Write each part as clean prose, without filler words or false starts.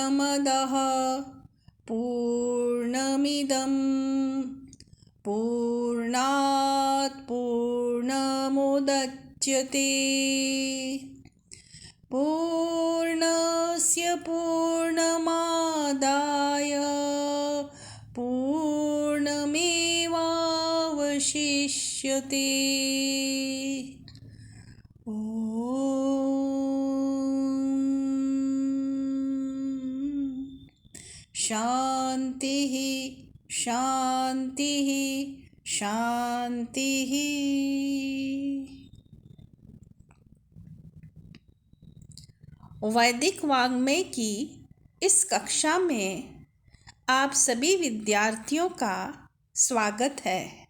पूर्णमदः पूर्णमिदं पूर्णात् पूर्णमुदच्यते पूर्णस्य पूर्णमादाय पूर्णमेवावशिष्यते। शांति शांति शांति। वैदिक वाङ्मय की इस कक्षा में आप सभी विद्यार्थियों का स्वागत है।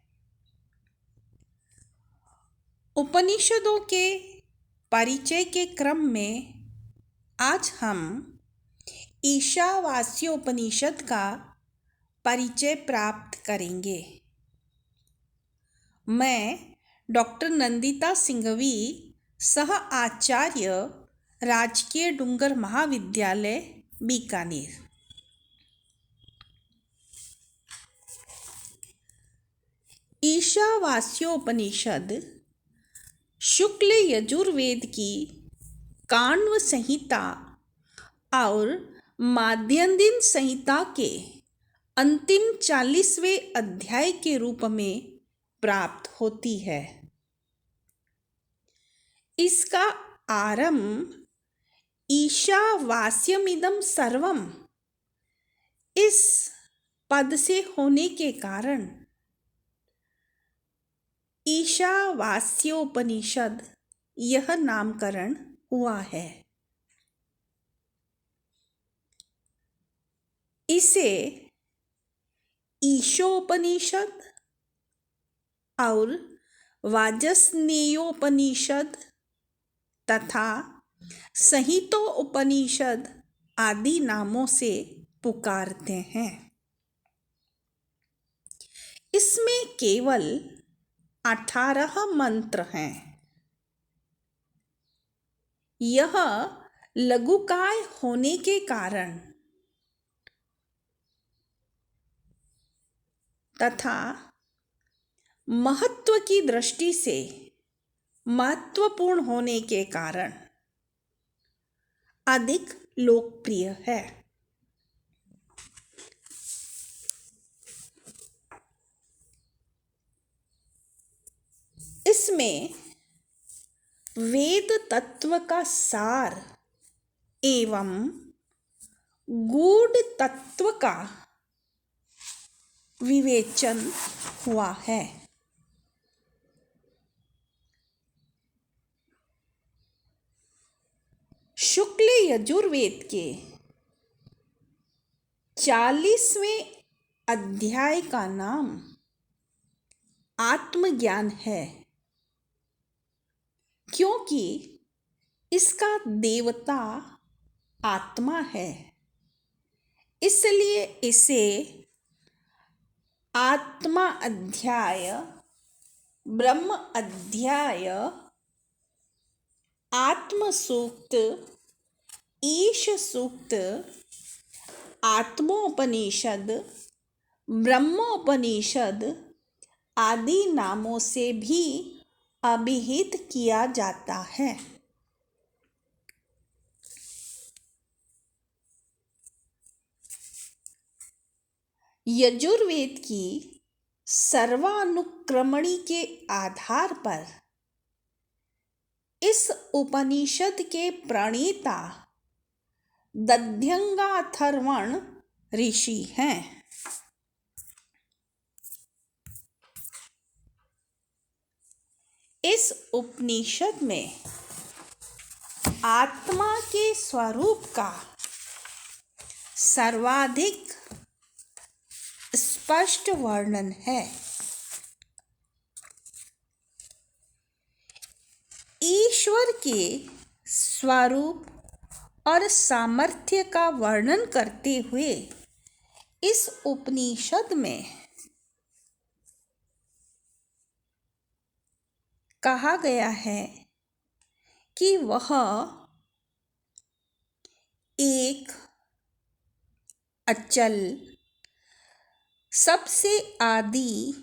उपनिषदों के परिचय के क्रम में आज हम ईशावास्योपनिषद का परिचय प्राप्त करेंगे। मैं डॉक्टर नंदिता सिंघवी, सह आचार्य, राजकीय डूंगर महाविद्यालय, बीकानेर। ईशावास्योपनिषद शुक्ल यजुर्वेद की काण्व संहिता और माध्यन्दिन संहिता के अंतिम 40वें अध्याय के रूप में प्राप्त होती है। इसका आरंभ ईशावास्यमिदं सर्वम इस पद से होने के कारण ईशावास्योपनिषद यह नामकरण हुआ है। इसे ईशोपनिषद और वाजस्नेयोपनिषद तथा संहितोपनिषद आदि नामों से पुकारते हैं। इसमें केवल 18 मंत्र हैं। यह लघुकाय होने के कारण तथा महत्व की दृष्टि से महत्वपूर्ण होने के कारण अधिक लोकप्रिय है। इसमें वेद तत्व का सार एवं गूढ़ तत्व का विवेचन हुआ है। शुक्ल यजुर्वेद के 40वें अध्याय का नाम आत्मज्ञान है, क्योंकि इसका देवता आत्मा है। इसलिए इसे आत्मा अध्याय, ब्रह्म अध्याय, आत्म सूक्त, ईश सूक्त, आत्मोपनिषद, ब्रह्मोपनिषद आदि नामों से भी अभिहित किया जाता है। यजुर्वेद की सर्वानुक्रमणी के आधार पर इस उपनिषद के प्रणेता दध्यंगाथर्वण ऋषि हैं। इस उपनिषद में आत्मा के स्वरूप का सर्वाधिक स्पष्ट वर्णन है। ईश्वर के स्वरूप और सामर्थ्य का वर्णन करते हुए इस उपनिषद में कहा गया है कि वह एक अचल, सबसे आदि,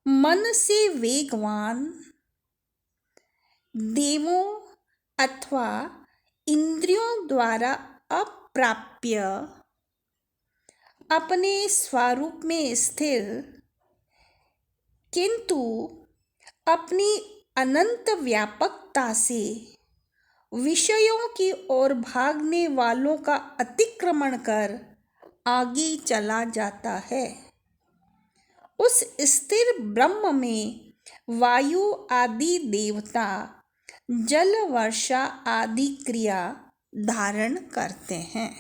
मन से वेगवान, देवों अथवा इंद्रियों द्वारा अप्राप्य, अपने स्वरूप में स्थिर, किंतु अपनी अनंत व्यापकता से विषयों की ओर भागने वालों का अतिक्रमण कर आगे चला जाता है। उस स्थिर ब्रह्म में वायु आदि देवता जल वर्षा आदि क्रिया धारण करते हैं।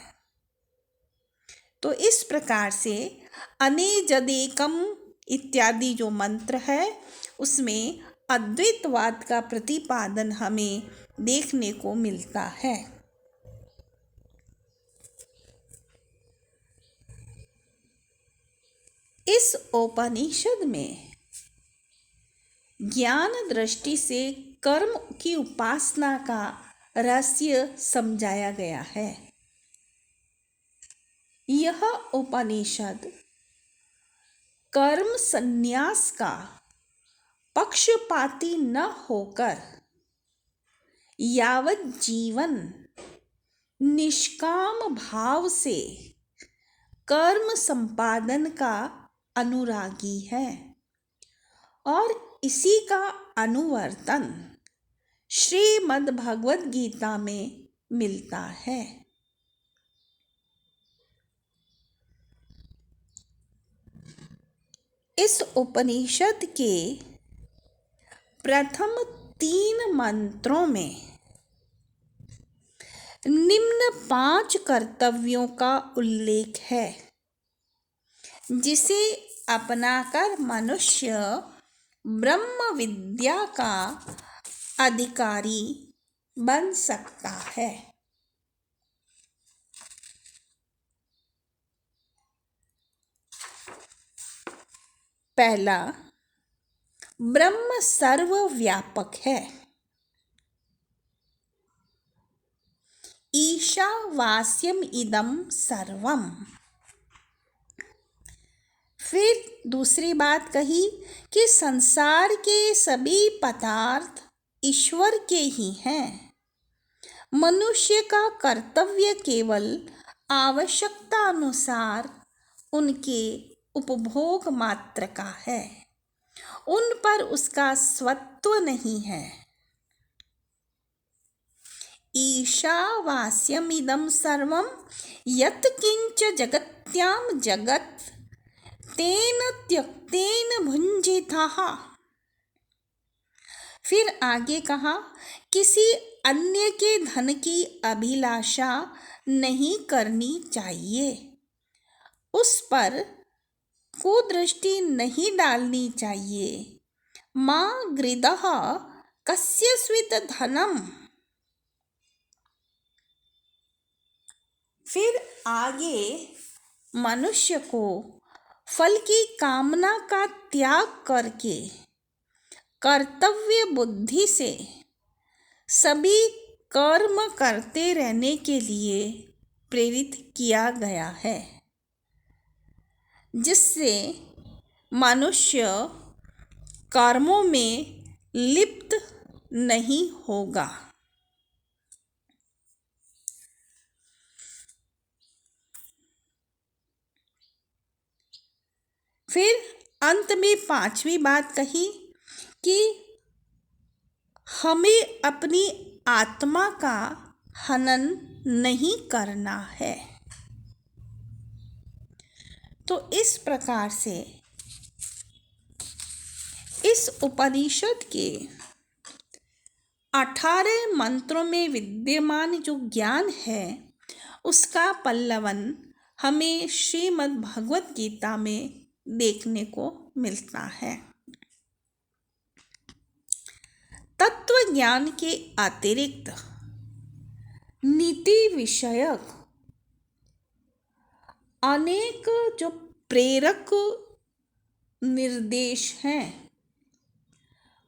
तो इस प्रकार से अनेजदेकम इत्यादि जो मंत्र है उसमें अद्वैतवाद का प्रतिपादन हमें देखने को मिलता है। इस उपनिषद में ज्ञान दृष्टि से कर्म की उपासना का रहस्य समझाया गया है। यह उपनिषद कर्म संन्यास का पक्षपाती न होकर यावत जीवन निष्काम भाव से कर्म संपादन का अनुरागी है और इसी का अनुवर्तन श्रीमद् भगवद गीता में मिलता है। इस उपनिषद के प्रथम 3 मंत्रों में निम्न 5 कर्तव्यों का उल्लेख है जिसे अपनाकर मनुष्य ब्रह्म विद्या का अधिकारी बन सकता है। पहला, ब्रह्म सर्वव्यापक है। ईशावास्यम इदं सर्वम। फिर दूसरी बात कही कि संसार के सभी पदार्थ ईश्वर के ही हैं। मनुष्य का कर्तव्य केवल आवश्यकता अनुसार उनके उपभोग मात्र का है, उन पर उसका स्वत्व नहीं है। ईशावास्यमिदं सर्वं यत् किंच जगत्यां जगत् तेन त्यक्तेन भुंजितः। फिर आगे कहा, किसी अन्य के धन की अभिलाषा नहीं करनी चाहिए, उस पर कुदृष्टि नहीं डालनी चाहिए। मा गृधः कस्यचित् धनम। फिर आगे मनुष्य को फल की कामना का त्याग करके कर्तव्य बुद्धि से सभी कर्म करते रहने के लिए प्रेरित किया गया है, जिससे मनुष्य कर्मों में लिप्त नहीं होगा। फिर अंत में 5वीं बात कही कि हमें अपनी आत्मा का हनन नहीं करना है। तो इस प्रकार से इस उपनिषद के 18 मंत्रों में विद्यमान जो ज्ञान है उसका पल्लवन हमें श्रीमद् भगवद गीता में देखने को मिलता है। तत्व ज्ञान के अतिरिक्त नीति विषयक अनेक जो प्रेरक निर्देश हैं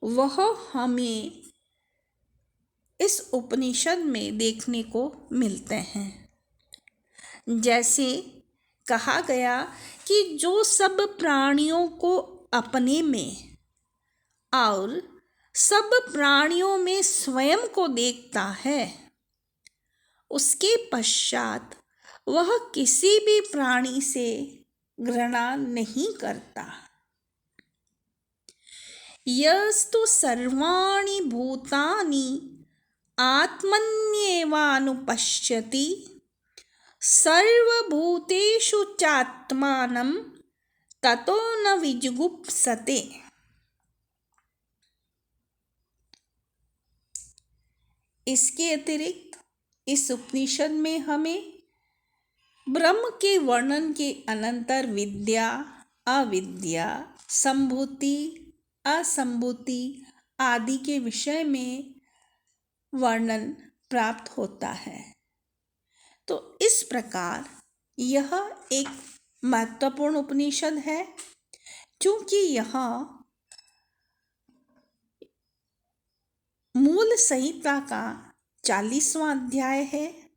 वह हमें इस उपनिषद में देखने को मिलते हैं, जैसे कहा गया कि जो सब प्राणियों को अपने में और सब प्राणियों में स्वयं को देखता है, उसके पश्चात वह किसी भी प्राणी से घृणा नहीं करता। यस्तु सर्वाणि भूतानि आत्मन्येवानुपश्यति सर्वभूतेषु चात्मानं ततो न विजुगुप्सते। इसके अतिरिक्त इस उपनिषद में हमें ब्रह्म के वर्णन के अनंतर विद्या, अविद्या, संभूति, असंभूति आदि के विषय में वर्णन प्राप्त होता है। तो इस प्रकार यह एक महत्वपूर्ण उपनिषद है, क्योंकि यह मूल संहिता का 40वां अध्याय है,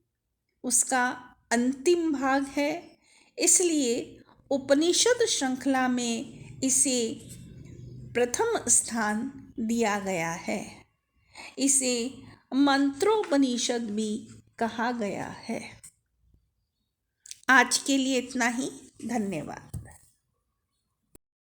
उसका अंतिम भाग है। इसलिए उपनिषद श्रृंखला में इसे प्रथम स्थान दिया गया है। इसे मंत्रोपनिषद भी कहा गया है। आज के लिए इतना ही। धन्यवाद।